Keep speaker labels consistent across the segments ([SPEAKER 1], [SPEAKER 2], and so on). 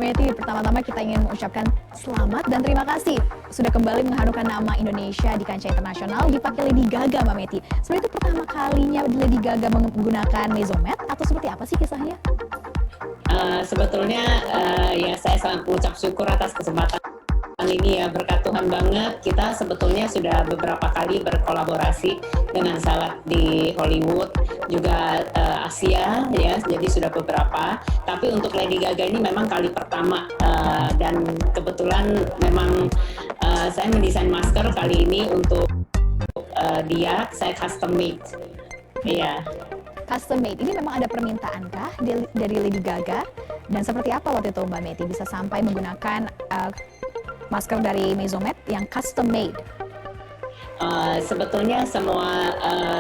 [SPEAKER 1] Meti, pertama-tama kita ingin mengucapkan selamat dan terima kasih sudah kembali mengharumkan nama Indonesia di kancah internasional dipakai Lady Gaga, Mbak Meti. Sebenarnya itu pertama kalinya Lady Gaga menggunakan Mesomet atau seperti apa sih kisahnya?
[SPEAKER 2] Sebetulnya ya saya sangat mengucap syukur atas kesempatan ini ya, berkat Tuhan banget. Kita sebetulnya sudah beberapa kali berkolaborasi dengan salad di Hollywood, juga Asia ya, jadi sudah beberapa. Tapi untuk Lady Gaga ini memang kali pertama, dan kebetulan memang saya mendesain masker kali ini untuk dia, saya custom made. Iya.
[SPEAKER 1] Custom made, ini memang ada permintaankah dari Lady Gaga? Dan seperti apa waktu itu Mbak Meti bisa sampai menggunakan masker dari Mesomet yang custom made?
[SPEAKER 2] Sebetulnya semua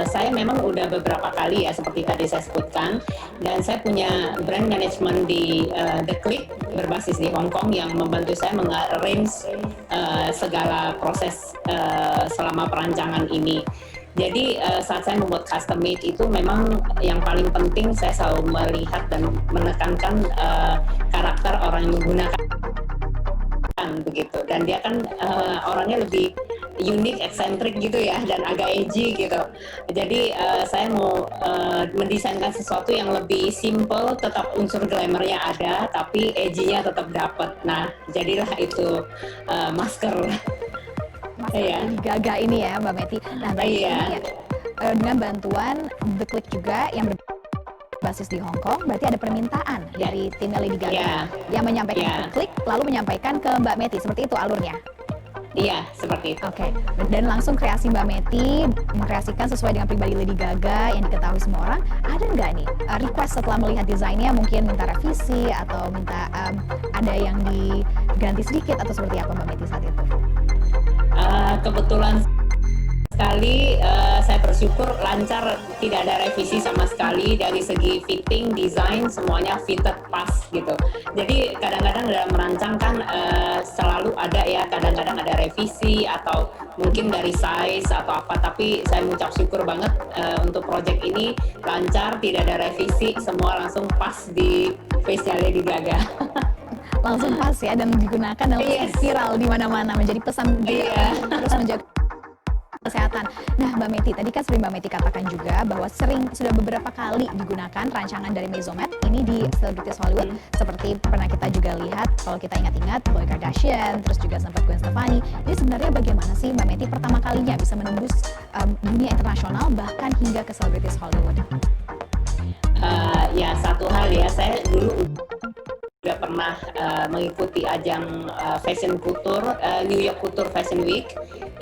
[SPEAKER 2] saya memang udah beberapa kali ya seperti tadi saya sebutkan, dan saya punya brand management di The Click berbasis di Hong Kong yang membantu saya mengarrange segala proses selama perancangan ini. Jadi saat saya membuat custom made itu memang yang paling penting saya selalu melihat dan menekankan karakter orang yang menggunakan begitu, dan dia kan orangnya lebih unik, eksentrik gitu ya, dan agak edgy gitu. Jadi saya mau mendesainkan sesuatu yang lebih simple, tetap unsur glamournya ada, tapi edgy-nya tetap dapat. Nah, jadilah itu masker.
[SPEAKER 1] Iya. Gaga ini ya Mbak Meti. Nah, iya. Dengan bantuan The Click juga yang berbasis di Hong Kong, berarti ada permintaan dari tim Lady Gaga yang menyampaikan ke The Click, lalu menyampaikan ke Mbak Meti. Seperti itu alurnya?
[SPEAKER 2] Iya, seperti itu.
[SPEAKER 1] Oke. Dan langsung kreasi Mbak Meti mengkreasikan sesuai dengan pribadi Lady Gaga yang diketahui semua orang. Ada nggak nih request setelah melihat desainnya, mungkin minta revisi atau minta ada yang diganti sedikit atau seperti apa Mbak Meti saat itu?
[SPEAKER 2] Kebetulan sekali saya bersyukur lancar, tidak ada revisi sama sekali dari segi fitting, desain, semuanya fitted pas gitu. Jadi kadang-kadang dalam merancang kan selalu ada ya, kadang-kadang ada revisi atau mungkin dari size atau apa, tapi saya mengucap syukur banget untuk project ini lancar, tidak ada revisi, semua langsung pas di face-nya Lady Gaga.
[SPEAKER 1] Langsung pas ya, dan digunakan dan viral di mana-mana, menjadi pesan juga terus menjaga kesehatan. Nah Mbak Meti, tadi kan sering Mbak Meti katakan juga bahwa sudah beberapa kali digunakan rancangan dari Mesomet ini di Celebrities Hollywood, seperti pernah kita juga lihat, kalau kita ingat-ingat, Khloe Kardashian, terus juga sempat Gwen Stefani. Ini sebenarnya bagaimana sih Mbak Meti pertama kalinya bisa menembus dunia internasional bahkan hingga ke Celebrities Hollywood?
[SPEAKER 2] Ya satu hal ya, saya dulu udah pernah mengikuti ajang fashion couture, New York Couture Fashion Week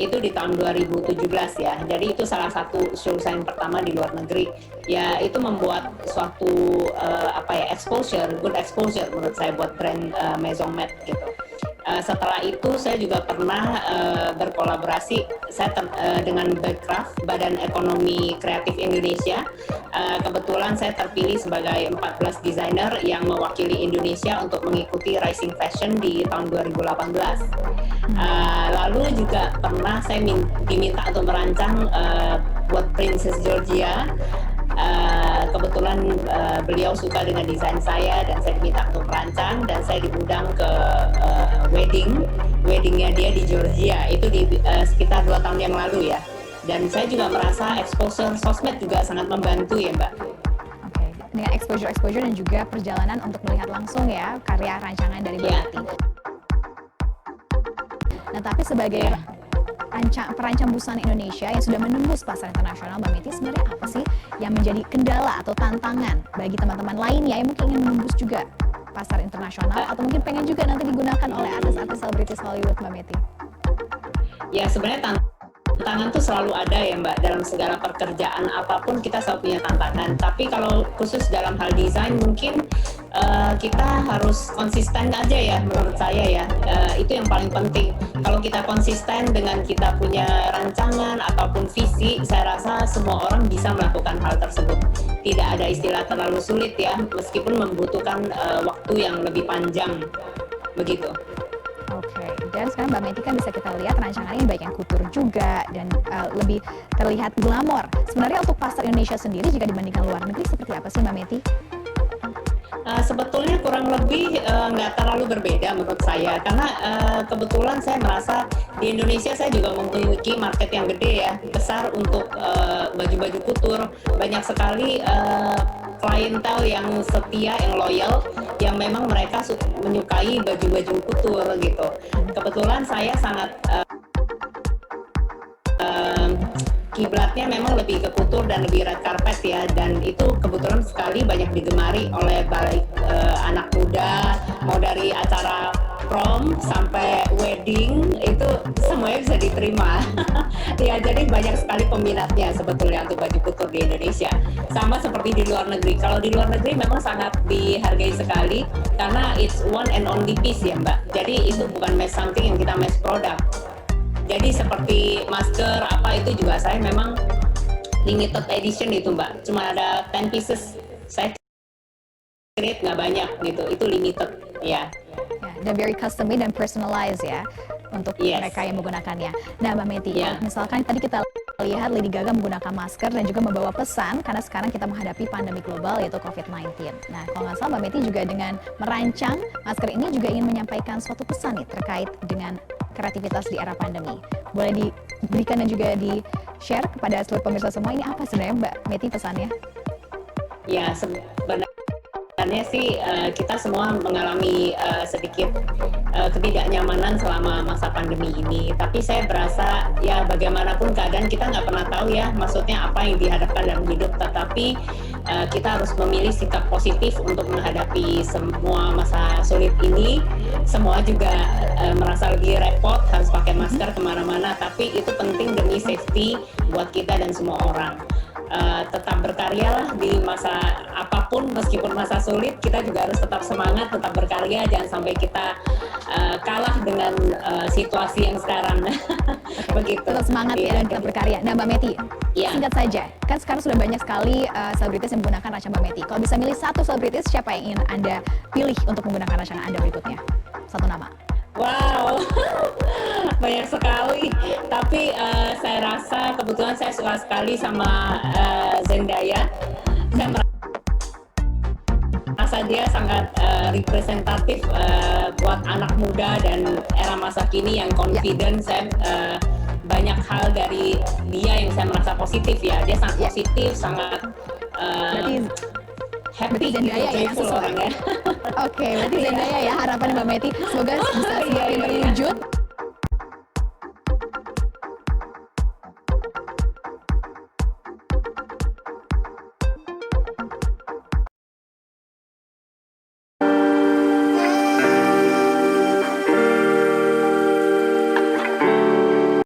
[SPEAKER 2] itu di tahun 2017 ya. Jadi itu salah satu show saya yang pertama di luar negeri. Ya itu membuat suatu exposure, good exposure menurut saya buat brand Mesomet gitu. Setelah itu saya juga pernah berkolaborasi dengan Backcraft, Badan Ekonomi Kreatif Indonesia. Kebetulan saya terpilih sebagai 14 desainer yang mewakili Indonesia untuk mengikuti Rising Fashion di tahun 2018. Lalu juga pernah saya diminta untuk merancang buat Princess Georgia. Kebetulan beliau suka dengan desain saya dan saya diminta untuk merancang, dan saya diundang ke weddingnya dia di Georgia itu di sekitar 2 tahun yang lalu ya. Dan saya juga merasa exposure sosmed juga sangat membantu ya Mbak.
[SPEAKER 1] Oke, dengan exposure dan juga perjalanan untuk melihat langsung ya karya rancangan dari Mbak Meti. Nah tapi sebagai perancang busana Indonesia yang sudah menembus pasar internasional, Mbak Meti, sebenarnya apa sih yang menjadi kendala atau tantangan bagi teman-teman lainnya yang mungkin ingin menembus juga pasar internasional atau mungkin pengen juga nanti digunakan oleh artis-artis selebritis Hollywood, Mbak Meti?
[SPEAKER 2] Ya sebenarnya tantangan tuh selalu ada ya Mbak, dalam segala pekerjaan apapun kita selalu punya tantangan. Tapi kalau khusus dalam hal desain mungkin kita harus konsisten aja ya menurut saya ya. Itu yang paling penting. Kalau kita konsisten dengan kita punya rancangan ataupun visi, saya rasa semua orang bisa melakukan hal tersebut. Tidak ada istilah terlalu sulit ya, meskipun membutuhkan waktu yang lebih panjang begitu.
[SPEAKER 1] Oke, dan sekarang Mbak Meti kan bisa kita lihat rancangannya ini baik yang couture juga dan lebih terlihat glamor. Sebenarnya untuk pasar Indonesia sendiri jika dibandingkan luar negeri seperti apa sih Mbak Meti?
[SPEAKER 2] Sebetulnya kurang lebih nggak terlalu berbeda menurut saya, karena kebetulan saya merasa di Indonesia saya juga memiliki market yang gede ya, besar untuk baju-baju couture. Banyak sekali klientel yang setia, yang loyal, yang memang mereka menyukai baju-baju couture gitu. Kebetulan saya sangat kiblatnya memang lebih ke couture dan lebih red carpet ya, dan itu kebetulan sekali banyak digemari oleh baik anak muda, mau dari acara prom sampai wedding itu semuanya bisa diterima. Ya, jadi banyak sekali peminatnya sebetulnya untuk baju couture di Indonesia. Sama seperti di luar negeri. Kalau di luar negeri memang sangat dihargai sekali karena it's one and only piece ya Mbak. Jadi itu bukan mass something yang kita mass product. Jadi seperti masker apa itu juga saya memang limited edition itu Mbak. Cuma ada 10 pieces. Saya create nggak banyak gitu. Itu limited ya.
[SPEAKER 1] Dan very custom made dan personalized ya untuk mereka yang menggunakannya. Nah Mbak Meti, misalkan tadi kita lihat Lady Gaga menggunakan masker dan juga membawa pesan karena sekarang kita menghadapi pandemi global yaitu COVID-19. Nah kalau nggak salah Mbak Meti juga dengan merancang masker ini juga ingin menyampaikan suatu pesan nih terkait dengan kreativitas di era pandemi. Boleh diberikan dan juga di-share kepada seluruh pemirsa semua, ini apa sebenarnya Mbak Meti pesannya?
[SPEAKER 2] Ya sebenarnya sih kita semua mengalami sedikit ketidaknyamanan selama masa pandemi ini. Tapi saya berasa ya bagaimanapun keadaan kita nggak pernah tahu ya maksudnya apa yang dihadapkan dalam hidup. Tetapi kita harus memilih sikap positif untuk menghadapi semua masa sulit ini. Semua juga merasa lebih repot harus pakai masker kemana-mana. Tapi itu penting demi safety buat kita dan semua orang. Tetap berkaryalah di masa apapun, meskipun masa sulit kita juga harus tetap semangat, tetap berkarya, jangan sampai kita kalah dengan situasi yang sekarang. Begitu.
[SPEAKER 1] Tetap semangat ya dan tetap berkarya. Nah Mbak Meti, singkat saja, kan sekarang sudah banyak sekali selebritis yang menggunakan rancangan Mbak Meti. Kalau bisa milih satu selebritis, siapa yang ingin Anda pilih untuk menggunakan rancangan Anda berikutnya? Satu nama.
[SPEAKER 2] Wow, banyak sekali. Tapi saya rasa kebetulan saya suka sekali sama Zendaya. Saya merasa dia sangat representatif buat anak muda dan era masa kini yang confident. Saya banyak hal dari dia yang saya merasa positif ya. Dia sangat positif, sangat happy
[SPEAKER 1] Zendaya
[SPEAKER 2] gitu,
[SPEAKER 1] ya sesuai.
[SPEAKER 2] orangnya.
[SPEAKER 1] Oke, berarti Zendaya ya harapan Mbak Meti. Semoga bisa semakin terwujud.